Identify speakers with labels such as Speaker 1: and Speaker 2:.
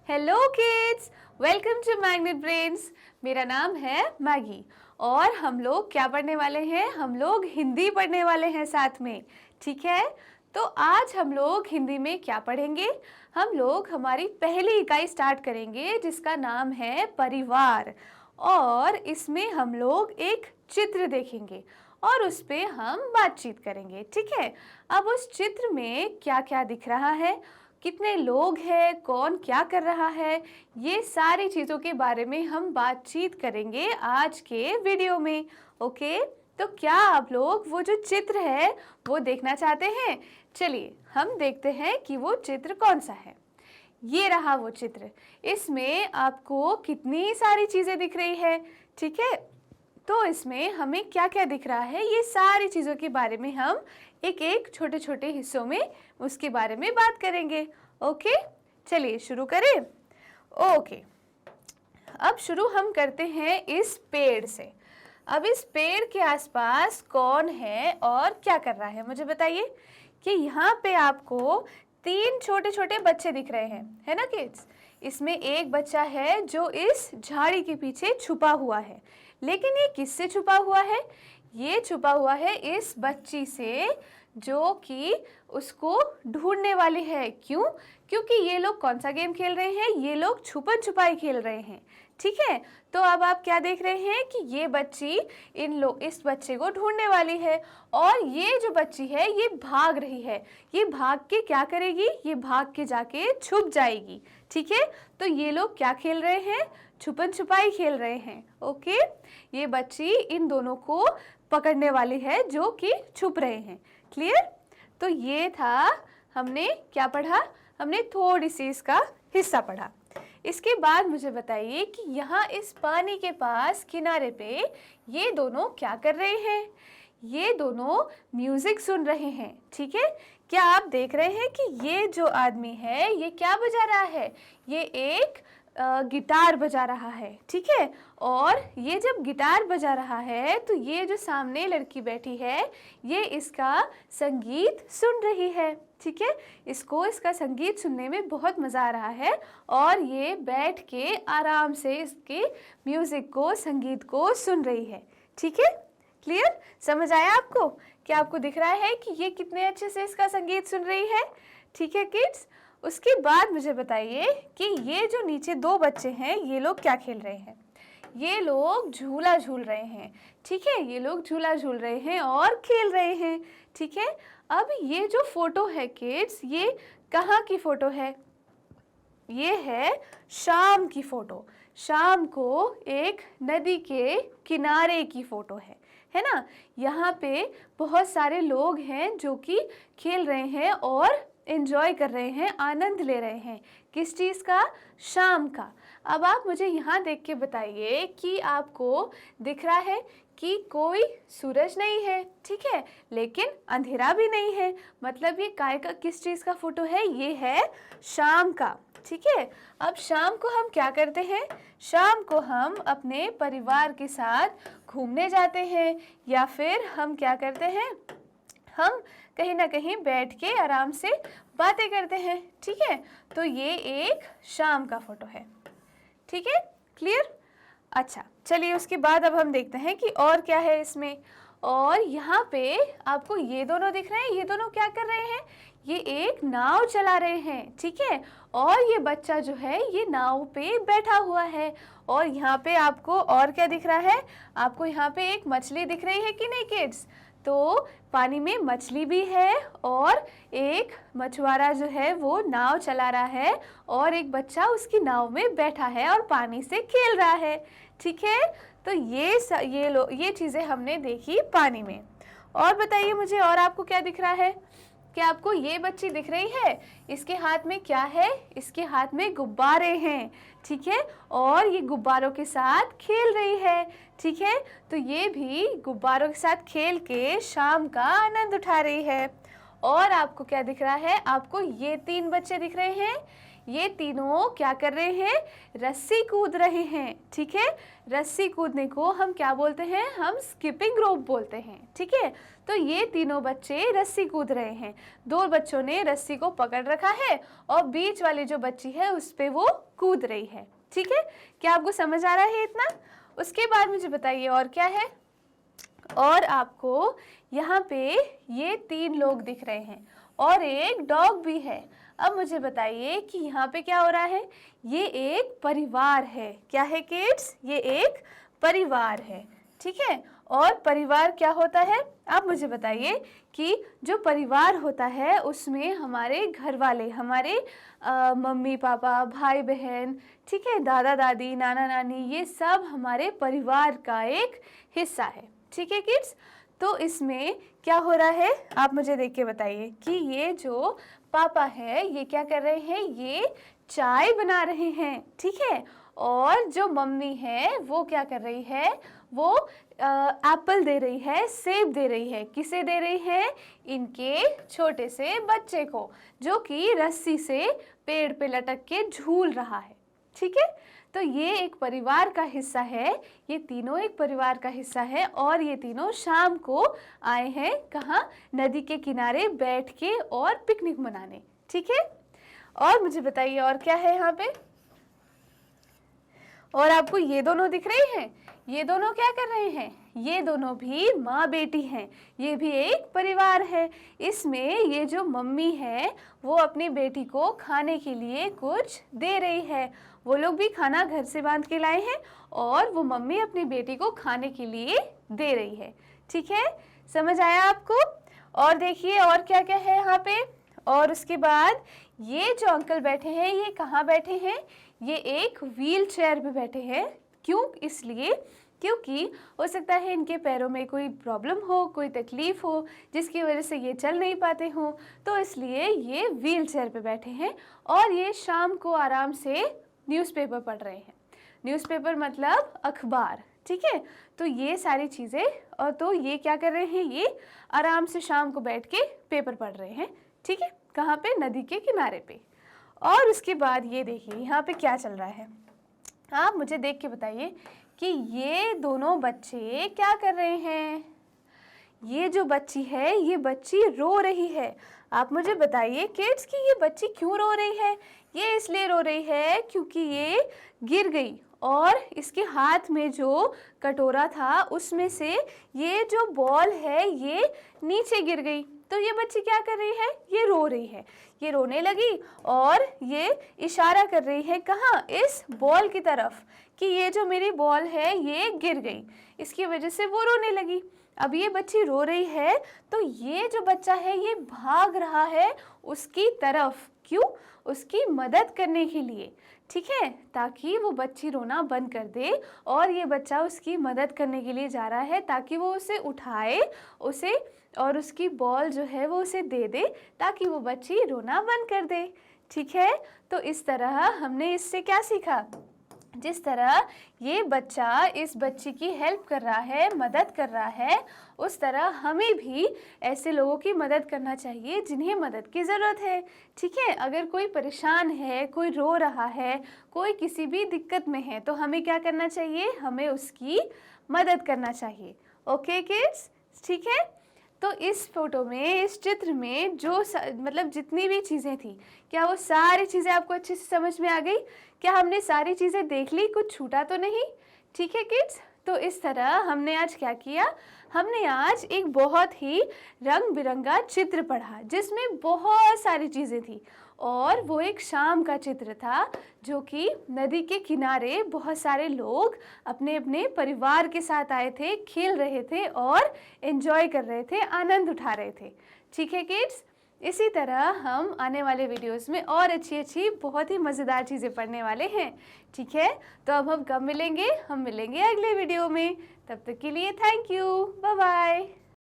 Speaker 1: Hello kids, welcome to Magnet Brains. मेरा नाम है मैगी और हम लोग क्या पढ़ने वाले हैं? हम लोग हिंदी पढ़ने वाले हैं साथ में। ठीक है, तो आज हम लोग हिंदी में क्या पढ़ेंगे? हम लोग हमारी पहली इकाई स्टार्ट करेंगे जिसका नाम है परिवार, और इसमें हम लोग एक चित्र देखेंगे और उस पे हम बातचीत करेंगे। ठीक है, अब उस चित्र में क्या क्या दिख रहा है, कितने लोग हैं, कौन क्या कर रहा है, ये सारी चीज़ों के बारे में हम बातचीत करेंगे आज के वीडियो में। ओके, तो क्या आप लोग वो जो चित्र है वो देखना चाहते हैं? चलिए हम देखते हैं कि वो चित्र कौन सा है। ये रहा वो चित्र। इसमें आपको कितनी सारी चीज़ें दिख रही है। ठीक है, तो इसमें हमें क्या क्या दिख रहा है, ये सारी चीज़ों के बारे में हम एक एक छोटे छोटे हिस्सों में उसके बारे में बात करेंगे। ओके, चलिए शुरू करें। ओके, अब शुरू हम करते हैं इस पेड़ से। अब इस पेड़ के आसपास कौन है और क्या कर रहा है, मुझे बताइए। कि यहाँ पे आपको 3 छोटे छोटे बच्चे दिख रहे हैं, है ना किड्स? इसमें एक बच्चा है जो इस झाड़ी के पीछे छुपा हुआ है, लेकिन ये किससे छुपा हुआ है? ये छुपा हुआ है इस बच्ची से जो कि उसको ढूंढने वाली है। क्यों? क्योंकि ये लोग कौन सा गेम खेल रहे हैं? ये लोग छुपन छुपाई खेल रहे हैं। ठीक है, तो अब आप क्या देख रहे हैं कि ये बच्ची इस बच्चे को ढूंढने वाली है, और ये जो बच्ची है ये भाग रही है। ये भाग के क्या करेगी? ये भाग के जाके छुप जाएगी। ठीक है, तो ये लोग क्या खेल रहे हैं? छुपन छुपाई खेल रहे हैं। ओके, ये बच्ची इन दोनों को पकड़ने वाली है जो कि छुप रहे हैं। क्लियर? तो ये था, हमने क्या पढ़ा? हमने थोड़ी सी इसका हिस्सा पढ़ा। इसके बाद मुझे बताइए कि यहाँ इस पानी के पास किनारे पे ये दोनों क्या कर रहे हैं? ये दोनों म्यूजिक सुन रहे हैं। ठीक है, क्या आप देख रहे हैं कि ये जो आदमी है ये क्या बजा रहा है? ये एक गिटार बजा रहा है। ठीक है, और ये जब गिटार बजा रहा है तो ये जो सामने लड़की बैठी है ये इसका संगीत सुन रही है। ठीक है, इसको इसका संगीत सुनने में बहुत मज़ा आ रहा है और ये बैठ के आराम से इसके म्यूज़िक को, संगीत को सुन रही है। ठीक है, क्लियर? समझ आया आपको? क्या आपको दिख रहा है कि ये कितने अच्छे से इसका संगीत सुन रही है? ठीक है किड्स, उसके बाद मुझे बताइए कि ये जो नीचे 2 बच्चे हैं ये लोग क्या खेल रहे हैं? ये लोग झूला झूल रहे हैं। ठीक है, ये लोग झूला झूल रहे हैं और खेल रहे हैं। ठीक है, अब ये जो फोटो है किड्स, ये कहाँ की फोटो है? ये है शाम की फोटो। शाम को एक नदी के किनारे की फोटो है ना? यहाँ पे बहुत सारे लोग हैं जो कि खेल रहे हैं और एंजॉय कर रहे हैं, आनंद ले रहे हैं। किस चीज़ का? शाम का। अब आप मुझे यहाँ देख के बताइए कि आपको दिख रहा है कि कोई सूरज नहीं है। ठीक है, लेकिन अंधेरा भी नहीं है। मतलब ये काय का, किस चीज़ का फोटो है? ये है शाम का। ठीक है, अब शाम को हम क्या करते हैं? शाम को हम अपने परिवार के साथ घूमने जाते हैं, या फिर हम क्या करते हैं? हम कहीं ना कहीं बैठ के आराम से बातें करते हैं। ठीक है, तो ये एक शाम का फोटो है। ठीक है, क्लियर? अच्छा, चलिए उसके बाद अब हम देखते हैं कि और क्या है इसमें। और यहाँ पे आपको ये दोनों दिख रहे हैं। ये दोनों क्या कर रहे हैं? ये एक नाव चला रहे हैं। ठीक है, और ये बच्चा जो है ये नाव पे बैठा हुआ है। और यहाँ पे आपको और क्या दिख रहा है? आपको यहाँ पे एक मछली दिख रही है कि नहीं किड्स? तो पानी में मछली भी है और एक मछुआरा जो है वो नाव चला रहा है और एक बच्चा उसकी नाव में बैठा है और पानी से खेल रहा है। ठीक है, तो ये चीज़ें हमने देखी पानी में। और बताइए मुझे, और आपको क्या दिख रहा है? क्या आपको ये बच्ची दिख रही है? इसके हाथ में क्या है? इसके हाथ में गुब्बारे हैं। ठीक है, और ये गुब्बारों के साथ खेल रही है। ठीक है, तो ये भी गुब्बारों के साथ खेल के शाम का आनंद उठा रही है। और आपको क्या दिख रहा है? आपको ये 3 बच्चे दिख रहे हैं। ये तीनों क्या कर रहे हैं? रस्सी कूद रहे हैं। ठीक है, रस्सी कूदने को हम क्या बोलते हैं? हम स्किपिंग रोप बोलते हैं। ठीक है, तो ये तीनों बच्चे रस्सी कूद रहे हैं। 2 बच्चों ने रस्सी को पकड़ रखा है और बीच वाली जो बच्ची है उस पे वो कूद रही है। ठीक है, क्या आपको समझ आ रहा है इतना? उसके बाद मुझे बताइए और क्या है। और आपको यहाँ पे ये 3 लोग दिख रहे हैं और एक डॉग भी है। अब मुझे बताइए कि यहाँ पे क्या हो रहा है? ये एक परिवार है। क्या है किड्स? ये एक परिवार है। ठीक है, और परिवार क्या होता है? आप मुझे बताइए कि जो परिवार होता है उसमें हमारे घर वाले, हमारे मम्मी पापा, भाई बहन, ठीक है, दादा दादी, नाना नानी, ये सब हमारे परिवार का एक हिस्सा है। ठीक है किड्स, तो इसमें क्या हो रहा है आप मुझे देख के बताइए कि ये जो पापा है ये क्या कर रहे हैं? ये चाय बना रहे हैं। ठीक है, और जो मम्मी है वो क्या कर रही है? वो एप्पल दे रही है, सेब दे रही है। किसे दे रही है? इनके छोटे से बच्चे को, जो कि रस्सी से पेड़ पे लटक के झूल रहा है। ठीक है, तो ये एक परिवार का हिस्सा है। ये तीनों एक परिवार का हिस्सा है और ये तीनों शाम को आए हैं कहाँ? नदी के किनारे बैठ के और पिकनिक मनाने। ठीक है, और मुझे बताइए और क्या है यहाँ पे। और आपको ये दोनों दिख रहे हैं? ये दोनों क्या कर रहे हैं? ये दोनों भी माँ बेटी हैं। ये भी एक परिवार है। इसमें ये जो मम्मी है वो अपनी बेटी को खाने के लिए कुछ दे रही है। वो लोग भी खाना घर से बांध के लाए हैं और वो मम्मी अपनी बेटी को खाने के लिए दे रही है। ठीक है, समझ आया आपको? और देखिए और क्या क्या है यहाँ पे। और उसके बाद ये जो अंकल बैठे हैं ये कहाँ बैठे हैं? ये एक व्हील चेयर पे बैठे हैं। क्यों? इसलिए क्योंकि हो सकता है इनके पैरों में कोई प्रॉब्लम हो, कोई तकलीफ हो, जिसकी वजह से ये चल नहीं पाते हों, तो इसलिए ये व्हील चेयर पे बैठे हैं और ये शाम को आराम से न्यूज़पेपर पढ़ रहे हैं। न्यूज़पेपर मतलब अखबार। ठीक है, तो ये सारी चीज़ें, और तो ये क्या कर रहे हैं? ये आराम से शाम को बैठ के पेपर पढ़ रहे हैं। ठीक है, कहाँ पे? नदी के किनारे पे। और उसके बाद ये देखिए यहाँ पे क्या चल रहा है। आप मुझे देख के बताइए कि ये दोनों बच्चे क्या कर रहे हैं। ये जो बच्ची है ये बच्ची रो रही है। आप मुझे बताइए किड्स कि ये बच्ची क्यों रो रही है। ये इसलिए रो रही है क्योंकि ये गिर गई और इसके हाथ में जो कटोरा था उसमें से ये जो बॉल है ये नीचे गिर गई। तो ये बच्ची क्या कर रही है? ये रो रही है। ये रोने लगी और ये इशारा कर रही है कहाँ? इस बॉल की तरफ कि ये जो मेरी बॉल है ये गिर गई। इसकी वजह से वो रोने लगी। अब ये बच्ची रो रही है तो ये जो बच्चा है ये भाग रहा है उसकी तरफ। क्यों? उसकी मदद करने के लिए। ठीक है, ताकि वो बच्ची रोना बंद कर दे और ये बच्चा उसकी मदद करने के लिए जा रहा है ताकि वो उसे उठाए, उसे और उसकी बॉल जो है वो उसे दे दे ताकि वो बच्ची रोना बंद कर दे। ठीक है, तो इस तरह हमने इससे क्या सीखा? जिस तरह ये बच्चा इस बच्ची की हेल्प कर रहा है, मदद कर रहा है, उस तरह हमें भी ऐसे लोगों की मदद करना चाहिए जिन्हें मदद की ज़रूरत है। ठीक है, अगर कोई परेशान है, कोई रो रहा है, कोई किसी भी दिक्कत में है, तो हमें क्या करना चाहिए? हमें उसकी मदद करना चाहिए। ओके किड्स, ठीक है। तो इस फोटो में, इस चित्र में जो मतलब जितनी भी चीज़ें थी, क्या वो सारी चीज़ें आपको अच्छे से समझ में आ गई? क्या हमने सारी चीज़ें देख ली? कुछ छूटा तो नहीं? ठीक है किड्स, तो इस तरह हमने आज क्या किया? हमने आज एक बहुत ही रंग बिरंगा चित्र पढ़ा जिसमें बहुत सारी चीज़ें थी और वो एक शाम का चित्र था जो कि नदी के किनारे बहुत सारे लोग अपने अपने परिवार के साथ आए थे, खेल रहे थे और एंजॉय कर रहे थे, आनंद उठा रहे थे। ठीक है किड्स, इसी तरह हम आने वाले वीडियोस में और अच्छी बहुत ही मज़ेदार चीज़ें पढ़ने वाले हैं। ठीक है, तो अब हम कब मिलेंगे? हम मिलेंगे अगले वीडियो में। तब तक के लिए थैंक यू, बाय बाय।